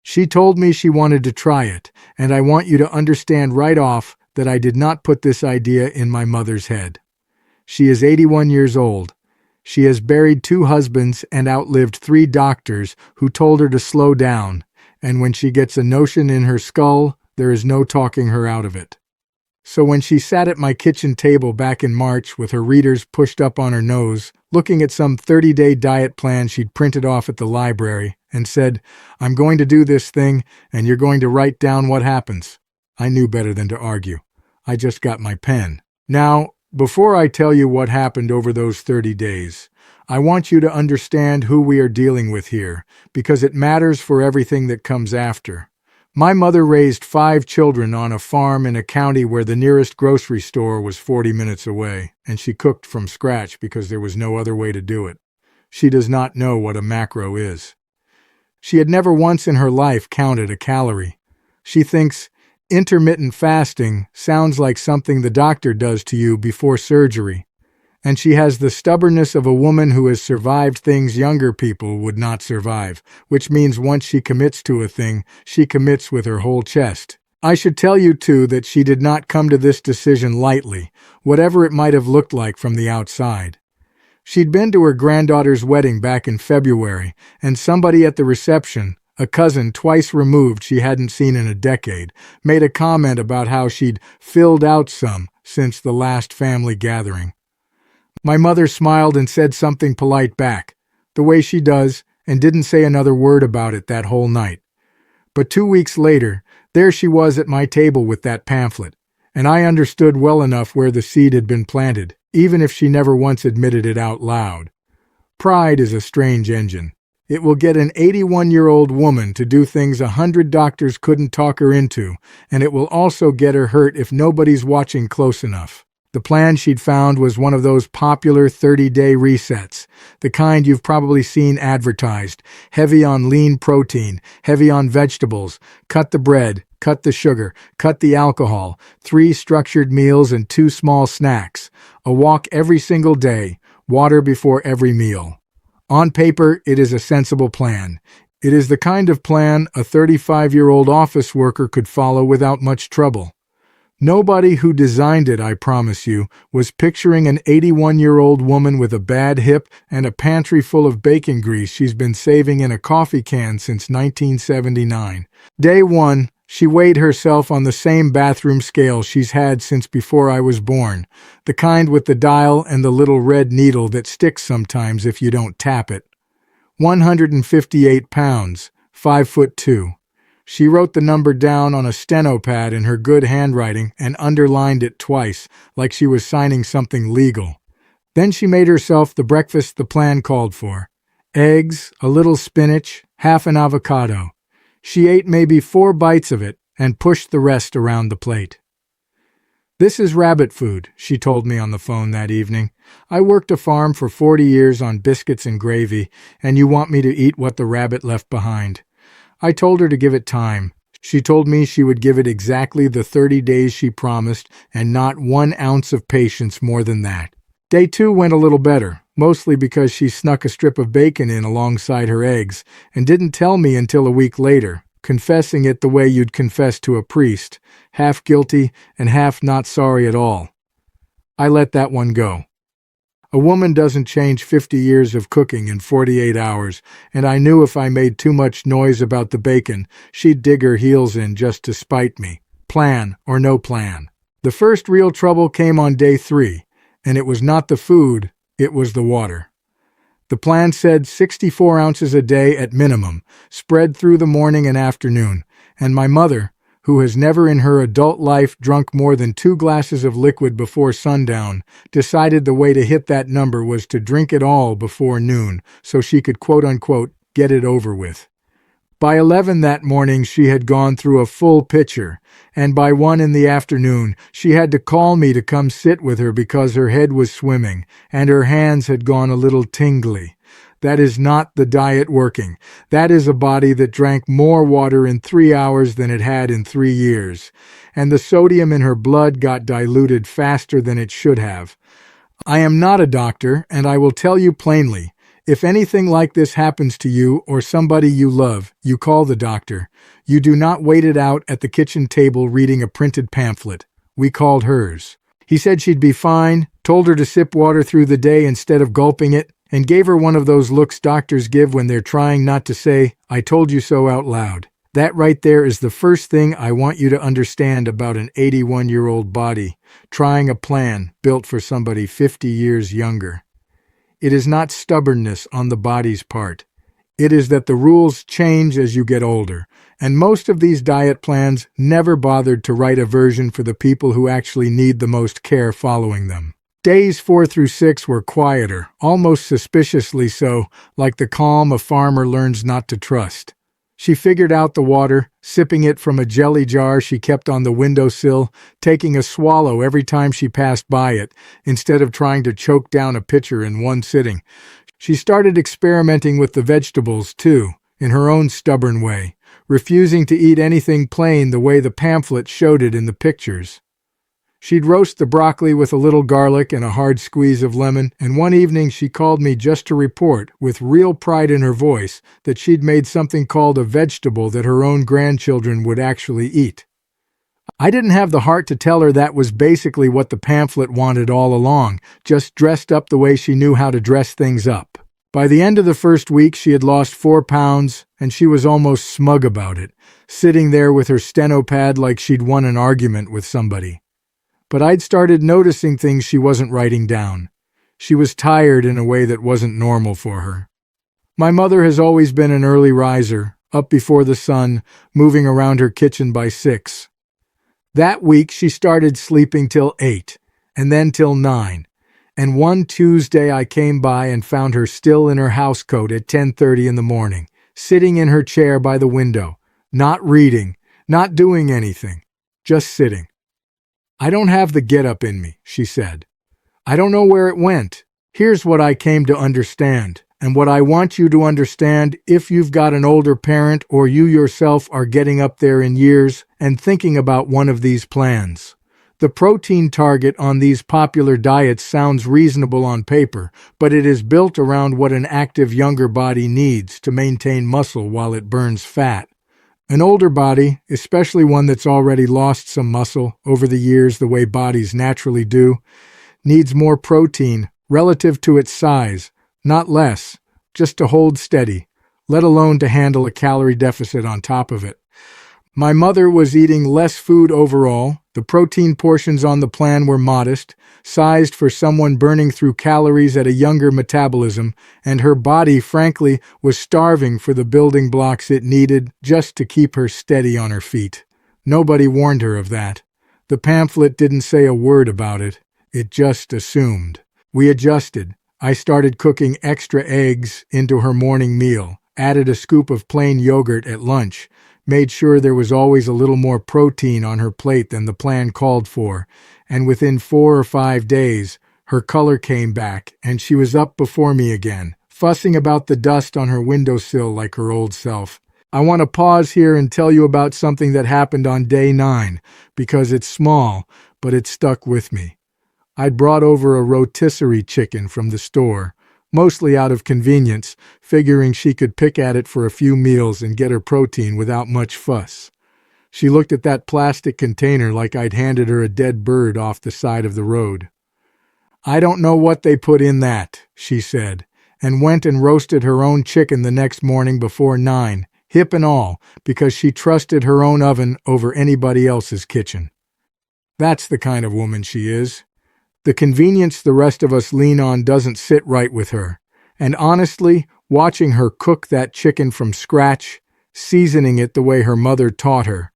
She told me she wanted to try it, and I want you to understand right off that I did not put this idea in my mother's head. She is 81 years old. She has buried 2 husbands and outlived 3 doctors who told her to slow down, and when she gets a notion in her skull, there is no talking her out of it. So when she sat at my kitchen table back in March with her readers pushed up on her nose, looking at some 30-day diet plan she'd printed off at the library, and said, "I'm going to do this thing, and you're going to write down what happens," I knew better than to argue. I just got my pen. Now, before I tell you what happened over those 30 days, I want you to understand who we are dealing with here, because it matters for everything that comes after. My mother raised 5 children on a farm in a county where the nearest grocery store was 40 minutes away, and she cooked from scratch because there was no other way to do it. She does not know what a macro is. She had never once in her life counted a calorie. She thinks intermittent fasting sounds like something the doctor does to you before surgery. And she has the stubbornness of a woman who has survived things younger people would not survive, which means once she commits to a thing, she commits with her whole chest. I should tell you, too, that she did not come to this decision lightly, whatever it might have looked like from the outside. She'd been to her granddaughter's wedding back in February, and somebody at the reception, a cousin twice removed she hadn't seen in a decade, made a comment about how she'd filled out some since the last family gathering. My mother smiled and said something polite back, the way she does, and didn't say another word about it that whole night. But 2 weeks later, there she was at my table with that pamphlet, and I understood well enough where the seed had been planted, even if she never once admitted it out loud. Pride is a strange engine. It will get an 81-year-old woman to do things 100 doctors couldn't talk her into, and it will also get her hurt if nobody's watching close enough. The plan she'd found was one of those popular 30-day resets, the kind you've probably seen advertised, heavy on lean protein, heavy on vegetables, cut the bread, cut the sugar, cut the alcohol, 3 structured meals and 2 small snacks, a walk every single day, water before every meal. On paper, it is a sensible plan. It is the kind of plan a 35-year-old office worker could follow without much trouble. Nobody who designed it, I promise you, was picturing an 81-year-old woman with a bad hip and a pantry full of bacon grease she's been saving in a coffee can since 1979. Day 1, she weighed herself on the same bathroom scale she's had since before I was born, the kind with the dial and the little red needle that sticks sometimes if you don't tap it. 158 pounds, 5'2". She wrote the number down on a steno pad in her good handwriting and underlined it twice, like she was signing something legal. Then she made herself the breakfast the plan called for. Eggs, a little spinach, half an avocado. She ate maybe 4 bites of it and pushed the rest around the plate. "This is rabbit food," she told me on the phone that evening. "I worked a farm for 40 years on biscuits and gravy, and you want me to eat what the rabbit left behind." I told her to give it time. She told me she would give it exactly the 30 days she promised, and not 1 ounce of patience more than that. Day 2 went a little better, mostly because she snuck a strip of bacon in alongside her eggs, and didn't tell me until a week later, confessing it the way you'd confess to a priest, half guilty and half not sorry at all. I let that one go. A woman doesn't change 50 years of cooking in 48 hours, and I knew if I made too much noise about the bacon, she'd dig her heels in just to spite me, plan or no plan. The first real trouble came on day 3, and it was not the food, it was the water. The plan said 64 ounces a day at minimum, spread through the morning and afternoon, and my mother, who has never in her adult life drunk more than 2 glasses of liquid before sundown, decided the way to hit that number was to drink it all before noon, so she could quote-unquote get it over with. By 11 that morning she had gone through a full pitcher, and by 1 in the afternoon she had to call me to come sit with her because her head was swimming, and her hands had gone a little tingly. That is not the diet working. That is a body that drank more water in 3 hours than it had in 3 years, and the sodium in her blood got diluted faster than it should have. I am not a doctor, and I will tell you plainly, If anything like this happens to you or somebody you love, you call the doctor. You do not wait it out at the kitchen table reading a printed pamphlet. We called hers. He said she'd be fine, told her to sip water through the day instead of gulping it, and gave her one of those looks doctors give when they're trying not to say, "I told you so" out loud. That right there is the first thing I want you to understand about an 81-year-old body trying a plan built for somebody 50 years younger. It is not stubbornness on the body's part. It is that the rules change as you get older, and most of these diet plans never bothered to write a version for the people who actually need the most care following them. Days 4 through 6 were quieter, almost suspiciously so, like the calm a farmer learns not to trust. She figured out the water, sipping it from a jelly jar she kept on the windowsill, taking a swallow every time she passed by it, instead of trying to choke down a pitcher in one sitting. She started experimenting with the vegetables, too, in her own stubborn way, refusing to eat anything plain the way the pamphlet showed it in the pictures. She'd roast the broccoli with a little garlic and a hard squeeze of lemon, and one evening she called me just to report, with real pride in her voice, that she'd made something called a vegetable that her own grandchildren would actually eat. I didn't have the heart to tell her that was basically what the pamphlet wanted all along, just dressed up the way she knew how to dress things up. By the end of the first week, she had lost 4 pounds, and she was almost smug about it, sitting there with her steno pad like she'd won an argument with somebody. But I'd started noticing things she wasn't writing down. She was tired in a way that wasn't normal for her. My mother has always been an early riser, up before the sun, moving around her kitchen by 6. That week she started sleeping till 8, and then till 9. And one Tuesday I came by and found her still in her housecoat at 10:30 in the morning, sitting in her chair by the window, not reading, not doing anything, just sitting. "I don't have the get-up in me," she said. "I don't know where it went. Here's what I came to understand, and what I want you to understand if you've got an older parent or you yourself are getting up there in years and thinking about one of these plans. The protein target on these popular diets sounds reasonable on paper, but it is built around what an active younger body needs to maintain muscle while it burns fat. An older body, especially one that's already lost some muscle over the years the way bodies naturally do, needs more protein relative to its size, not less, just to hold steady, let alone to handle a calorie deficit on top of it. My mother was eating less food overall. The protein portions on the plan were modest, sized for someone burning through calories at a younger metabolism, and her body, frankly, was starving for the building blocks it needed just to keep her steady on her feet. Nobody warned her of that. The pamphlet didn't say a word about it. It just assumed. We adjusted. I started cooking extra eggs into her morning meal, added a scoop of plain yogurt at lunch, made sure there was always a little more protein on her plate than the plan called for, and within 4 or 5 days, her color came back, and she was up before me again, fussing about the dust on her windowsill like her old self. I want to pause here and tell you about something that happened on day 9, because it's small, but it stuck with me. I'd brought over a rotisserie chicken from the store, mostly out of convenience, figuring she could pick at it for a few meals and get her protein without much fuss. She looked at that plastic container like I'd handed her a dead bird off the side of the road. "I don't know what they put in that," she said, and went and roasted her own chicken the next morning before 9, hip and all, because she trusted her own oven over anybody else's kitchen. That's the kind of woman she is. The convenience the rest of us lean on doesn't sit right with her. And honestly, watching her cook that chicken from scratch, seasoning it the way her mother taught her,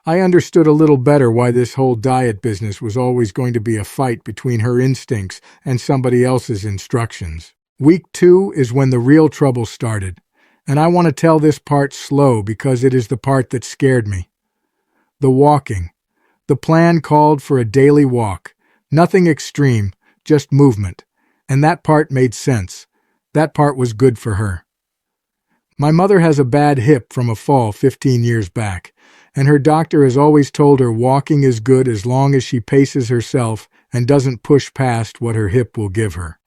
I understood a little better why this whole diet business was always going to be a fight between her instincts and somebody else's instructions. Week 2 is when the real trouble started, and I want to tell this part slow because it is the part that scared me. The walking. The plan called for a daily walk. Nothing extreme, just movement. And that part made sense. That part was good for her. My mother has a bad hip from a fall 15 years back, and her doctor has always told her walking is good as long as she paces herself and doesn't push past what her hip will give her.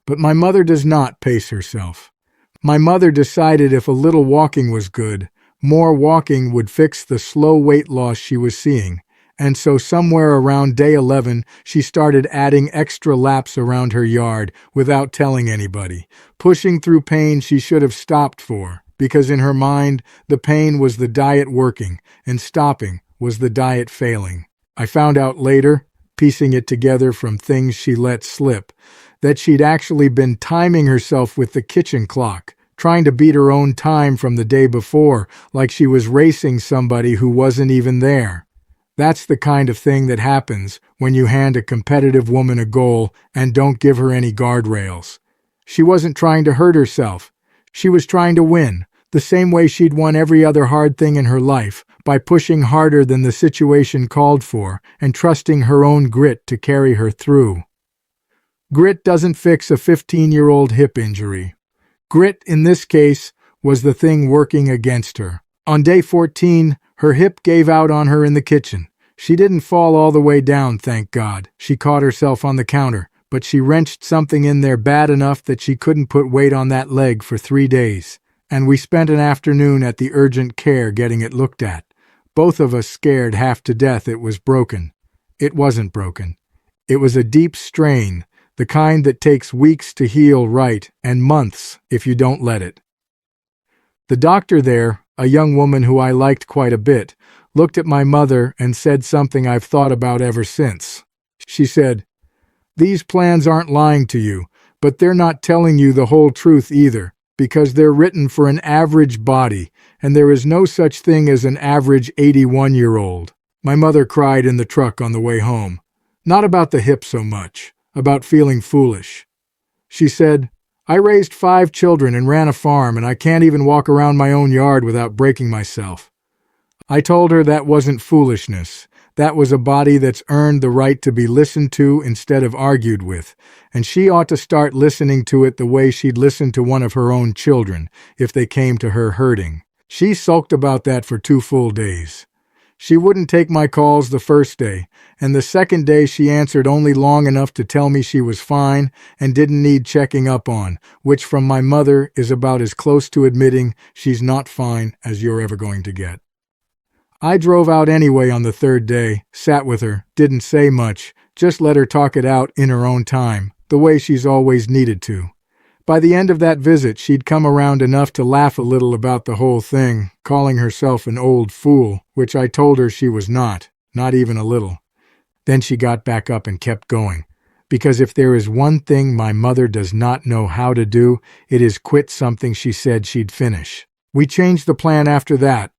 But my mother does not pace herself. My mother decided if a little walking was good, more walking would fix the slow weight loss she was seeing, and so somewhere around day 11 she started adding extra laps around her yard without telling anybody, pushing through pain she should have stopped for, because in her mind the pain was the diet working and stopping was the diet failing. I found out later, piecing it together from things she let slip, that she'd actually been timing herself with the kitchen clock, trying to beat her own time from the day before, like she was racing somebody who wasn't even there. That's the kind of thing that happens when you hand a competitive woman a goal and don't give her any guardrails. She wasn't trying to hurt herself. She was trying to win, the same way she'd won every other hard thing in her life, by pushing harder than the situation called for and trusting her own grit to carry her through. Grit doesn't fix a 15-year-old hip injury. Grit, in this case, was the thing working against her. On day 14, her hip gave out on her in the kitchen. She didn't fall all the way down, thank God. She caught herself on the counter, but she wrenched something in there bad enough that she couldn't put weight on that leg for 3 days. And we spent an afternoon at the urgent care getting it looked at. Both of us scared half to death it was broken. It wasn't broken. It was a deep strain, the kind that takes weeks to heal right and months if you don't let it. The doctor there, a young woman who I liked quite a bit, looked at my mother and said something I've thought about ever since. She said, "These plans aren't lying to you, but they're not telling you the whole truth either, because they're written for an average body, and there is no such thing as an average 81-year-old. My mother cried in the truck on the way home. Not about the hip so much, about feeling foolish. She said, "I raised 5 children and ran a farm, and I can't even walk around my own yard without breaking myself." I told her that wasn't foolishness. That was a body that's earned the right to be listened to instead of argued with, and she ought to start listening to it the way she'd listen to one of her own children if they came to her hurting. She sulked about that for 2 full days. She wouldn't take my calls the first day, and the second day she answered only long enough to tell me she was fine and didn't need checking up on, which from my mother is about as close to admitting she's not fine as you're ever going to get. I drove out anyway on the 3rd day, sat with her, didn't say much, just let her talk it out in her own time, the way she's always needed to. By the end of that visit, she'd come around enough to laugh a little about the whole thing, calling herself an old fool, which I told her she was not even a little. Then she got back up and kept going. Because if there is one thing my mother does not know how to do, it is quit something she said she'd finish. We changed the plan after that.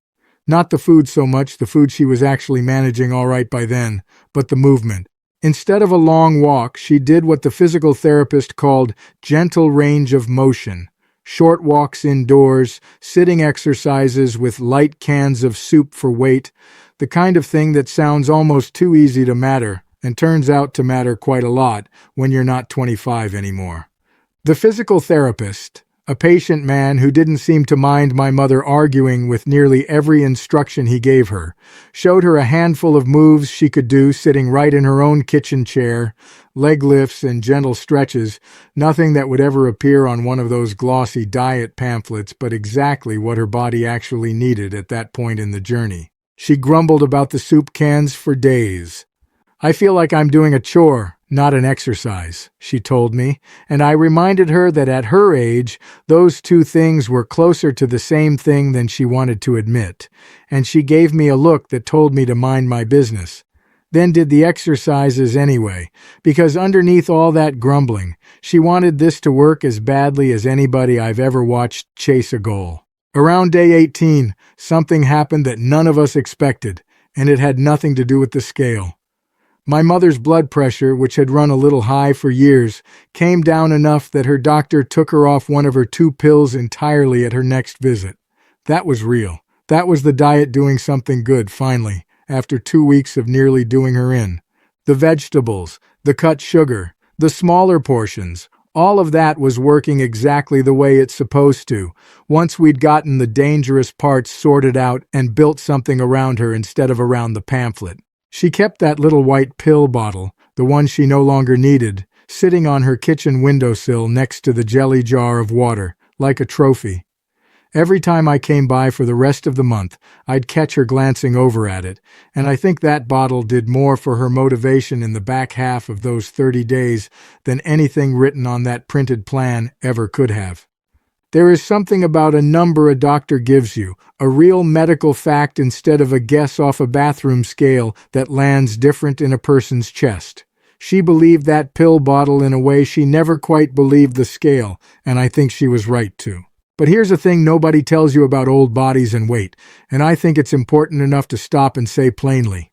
Not the food so much, the food she was actually managing all right by then, but the movement. Instead of a long walk, she did what the physical therapist called gentle range of motion. Short walks indoors, sitting exercises with light cans of soup for weight, the kind of thing that sounds almost too easy to matter, and turns out to matter quite a lot when you're not 25 anymore. The physical therapist, a patient man who didn't seem to mind my mother arguing with nearly every instruction he gave her, showed her a handful of moves she could do sitting right in her own kitchen chair, leg lifts and gentle stretches, nothing that would ever appear on one of those glossy diet pamphlets, but exactly what her body actually needed at that point in the journey. She grumbled about the soup cans for days. "I feel like I'm doing a chore, not an exercise," she told me, and I reminded her that at her age, those two things were closer to the same thing than she wanted to admit, and she gave me a look that told me to mind my business. Then did the exercises anyway, because underneath all that grumbling, she wanted this to work as badly as anybody I've ever watched chase a goal. Around day 18, something happened that none of us expected, and it had nothing to do with the scale. My mother's blood pressure, which had run a little high for years, came down enough that her doctor took her off one of her 2 pills entirely at her next visit. That was real. That was the diet doing something good, finally, after 2 weeks of nearly doing her in. The vegetables, the cut sugar, the smaller portions, all of that was working exactly the way it's supposed to, once we'd gotten the dangerous parts sorted out and built something around her instead of around the pamphlet. She kept that little white pill bottle, the one she no longer needed, sitting on her kitchen windowsill next to the jelly jar of water, like a trophy. Every time I came by for the rest of the month, I'd catch her glancing over at it, and I think that bottle did more for her motivation in the back half of those 30 days than anything written on that printed plan ever could have. There is something about a number a doctor gives you, a real medical fact instead of a guess off a bathroom scale, that lands different in a person's chest. She believed that pill bottle in a way she never quite believed the scale, and I think she was right too. But here's a thing nobody tells you about old bodies and weight, and I think it's important enough to stop and say plainly.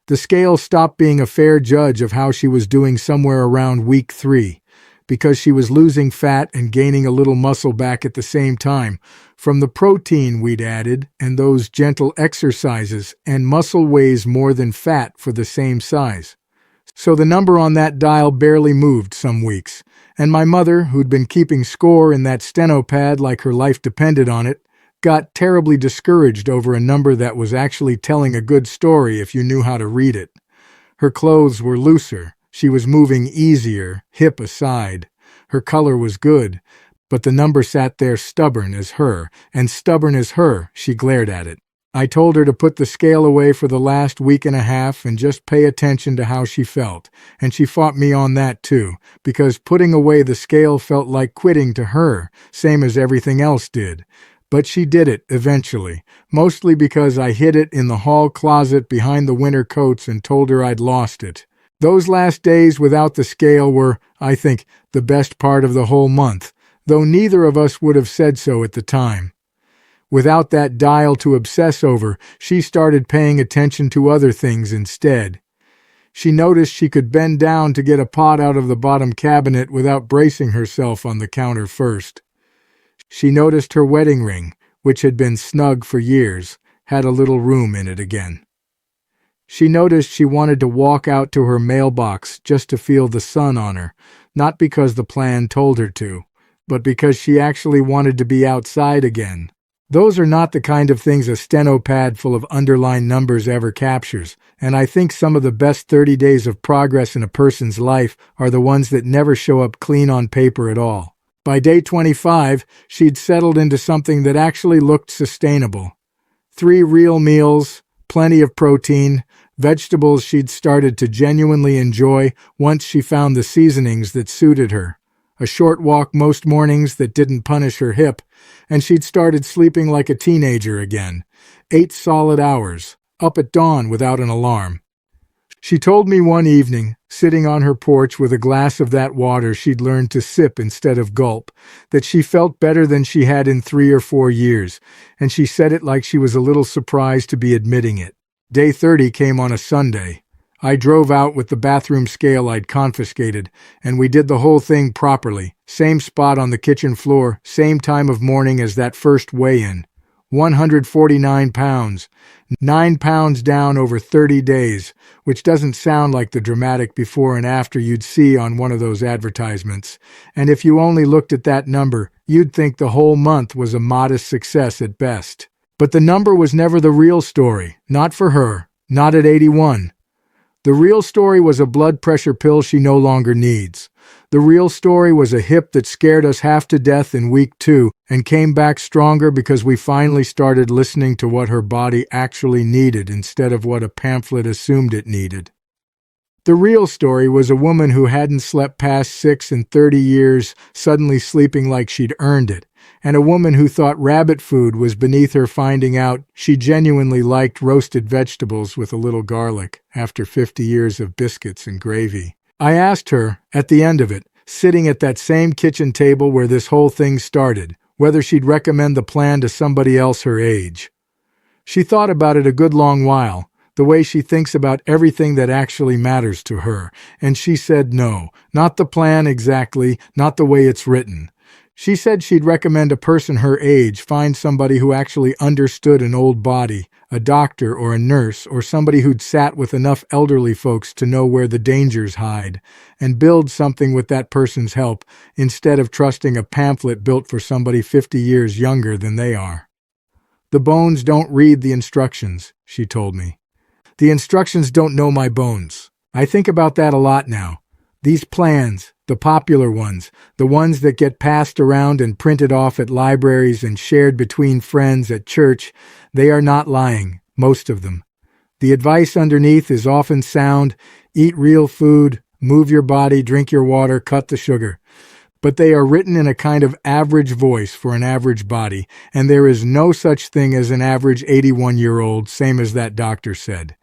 The scale stopped being a fair judge of how she was doing somewhere around week 3, because she was losing fat and gaining a little muscle back at the same time, from the protein we'd added and those gentle exercises, and muscle weighs more than fat for the same size. So the number on that dial barely moved some weeks, and my mother, who'd been keeping score in that steno pad like her life depended on it, got terribly discouraged over a number that was actually telling a good story if you knew how to read it. Her clothes were looser, she was moving easier, hip aside. Her color was good, but the number sat there stubborn as her, and stubborn as her, she glared at it. I told her to put the scale away for the last week and a half and just pay attention to how she felt, and she fought me on that too, because putting away the scale felt like quitting to her, same as everything else did. But she did it eventually, mostly because I hid it in the hall closet behind the winter coats and told her I'd lost it. Those last days without the scale were, I think, the best part of the whole month, though neither of us would have said so at the time. Without that dial to obsess over, she started paying attention to other things instead. She noticed she could bend down to get a pot out of the bottom cabinet without bracing herself on the counter first. She noticed her wedding ring, which had been snug for years, had a little room in it again. She noticed she wanted to walk out to her mailbox just to feel the sun on her, not because the plan told her to, but because she actually wanted to be outside again. Those are not the kind of things a steno pad full of underlined numbers ever captures, and I think some of the best 30 days of progress in a person's life are the ones that never show up clean on paper at all. By day 25, she'd settled into something that actually looked sustainable. 3 real meals, plenty of protein, vegetables she'd started to genuinely enjoy once she found the seasonings that suited her. A short walk most mornings that didn't punish her hip, and she'd started sleeping like a teenager again. 8 solid hours, up at dawn without an alarm. She told me one evening, sitting on her porch with a glass of that water she'd learned to sip instead of gulp, that she felt better than she had in 3 or 4 years, and she said it like she was a little surprised to be admitting it. Day 30 came on a Sunday. I drove out with the bathroom scale I'd confiscated, and we did the whole thing properly. Same spot on the kitchen floor, same time of morning as that first weigh-in. 149 pounds. 9 pounds down over 30 days, which doesn't sound like the dramatic before and after you'd see on one of those advertisements. And if you only looked at that number, you'd think the whole month was a modest success at best. But the number was never the real story, not for her, not at 81. The real story was a blood pressure pill she no longer needs. The real story was a hip that scared us half to death in week 2 and came back stronger because we finally started listening to what her body actually needed instead of what a pamphlet assumed it needed. The real story was a woman who hadn't slept past 6 in 30 years suddenly sleeping like she'd earned it, and a woman who thought rabbit food was beneath her finding out she genuinely liked roasted vegetables with a little garlic after 50 years of biscuits and gravy. I asked her, at the end of it, sitting at that same kitchen table where this whole thing started, whether she'd recommend the plan to somebody else her age. She thought about it a good long while, the way she thinks about everything that actually matters to her, and she said no, not the plan exactly, not the way it's written. She said she'd recommend a person her age find somebody who actually understood an old body, a doctor or a nurse or somebody who'd sat with enough elderly folks to know where the dangers hide, and build something with that person's help instead of trusting a pamphlet built for somebody 50 years younger than they are. The bones don't read the instructions, she told me. The instructions don't know my bones. I think about that a lot now. These plans, the popular ones, the ones that get passed around and printed off at libraries and shared between friends at church, they are not lying, most of them. The advice underneath is often sound: eat real food, move your body, drink your water, cut the sugar. But they are written in a kind of average voice for an average body, and there is no such thing as an average 81-year-old, same as that doctor said.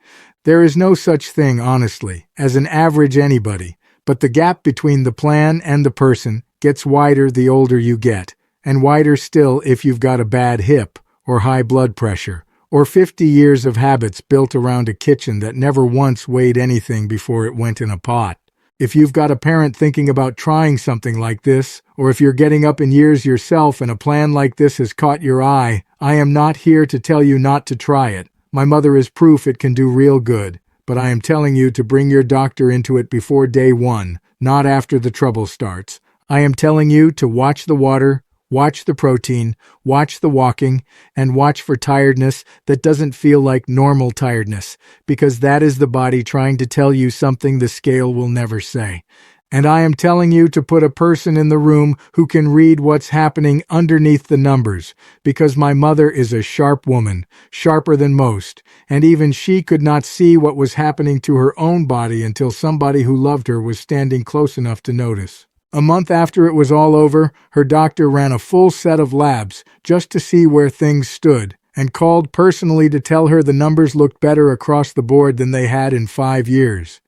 There is no such thing, honestly, as an average anybody. But the gap between the plan and the person gets wider the older you get, and wider still if you've got a bad hip, or high blood pressure, or 50 years of habits built around a kitchen that never once weighed anything before it went in a pot. If you've got a parent thinking about trying something like this, or if you're getting up in years yourself and a plan like this has caught your eye, I am not here to tell you not to try it. My mother is proof it can do real good. But I am telling you to bring your doctor into it before day one, not after the trouble starts. I am telling you to watch the water, watch the protein, watch the walking, and watch for tiredness that doesn't feel like normal tiredness, because that is the body trying to tell you something the scale will never say. And I am telling you to put a person in the room who can read what's happening underneath the numbers, because my mother is a sharp woman, sharper than most, and even she could not see what was happening to her own body until somebody who loved her was standing close enough to notice. A month after it was all over, her doctor ran a full set of labs just to see where things stood, and called personally to tell her the numbers looked better across the board than they had in 5 years.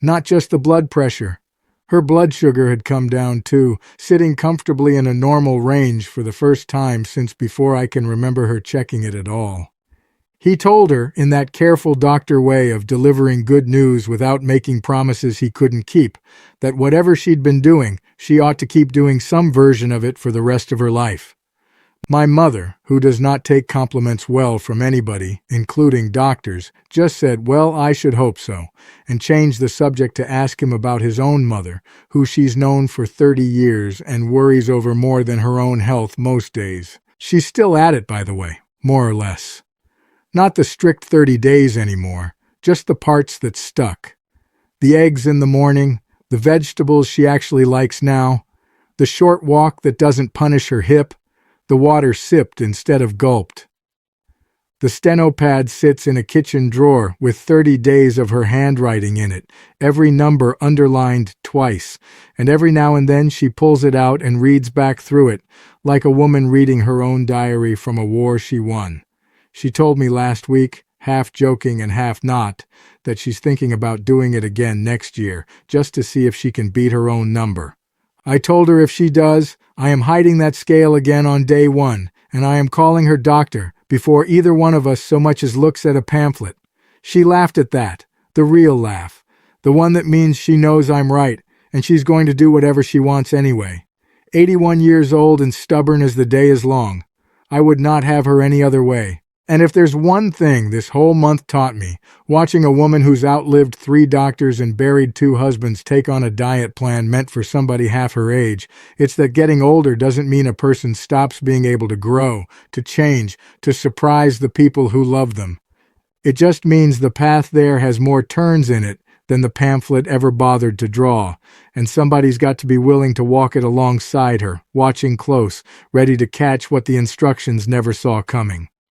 Not just the blood pressure. Her blood sugar had come down too, sitting comfortably in a normal range for the first time since before I can remember her checking it at all. He told her, in that careful doctor way of delivering good news without making promises he couldn't keep, that whatever she'd been doing, she ought to keep doing some version of it for the rest of her life. My mother, who does not take compliments well from anybody, including doctors, just said, "Well, I should hope so," and changed the subject to ask him about his own mother, who she's known for 30 years and worries over more than her own health most days. She's still at it, by the way, more or less. Not the strict 30 days anymore, just the parts that stuck. The eggs in the morning, the vegetables she actually likes now, the short walk that doesn't punish her hip, the water sipped instead of gulped. The steno pad sits in a kitchen drawer with 30 days of her handwriting in it, every number underlined twice, and every now and then she pulls it out and reads back through it, like a woman reading her own diary from a war she won. She told me last week, half joking and half not, that she's thinking about doing it again next year, just to see if she can beat her own number. I told her if she does, I am hiding that scale again on day one, and I am calling her doctor before either one of us so much as looks at a pamphlet. She laughed at that, the real laugh, the one that means she knows I'm right, and she's going to do whatever she wants anyway. 81 years old and stubborn as the day is long. I would not have her any other way. And if there's one thing this whole month taught me, watching a woman who's outlived 3 doctors and buried 2 husbands take on a diet plan meant for somebody half her age, it's that getting older doesn't mean a person stops being able to grow, to change, to surprise the people who love them. It just means the path there has more turns in it than the pamphlet ever bothered to draw, and somebody's got to be willing to walk it alongside her, watching close, ready to catch what the instructions never saw coming.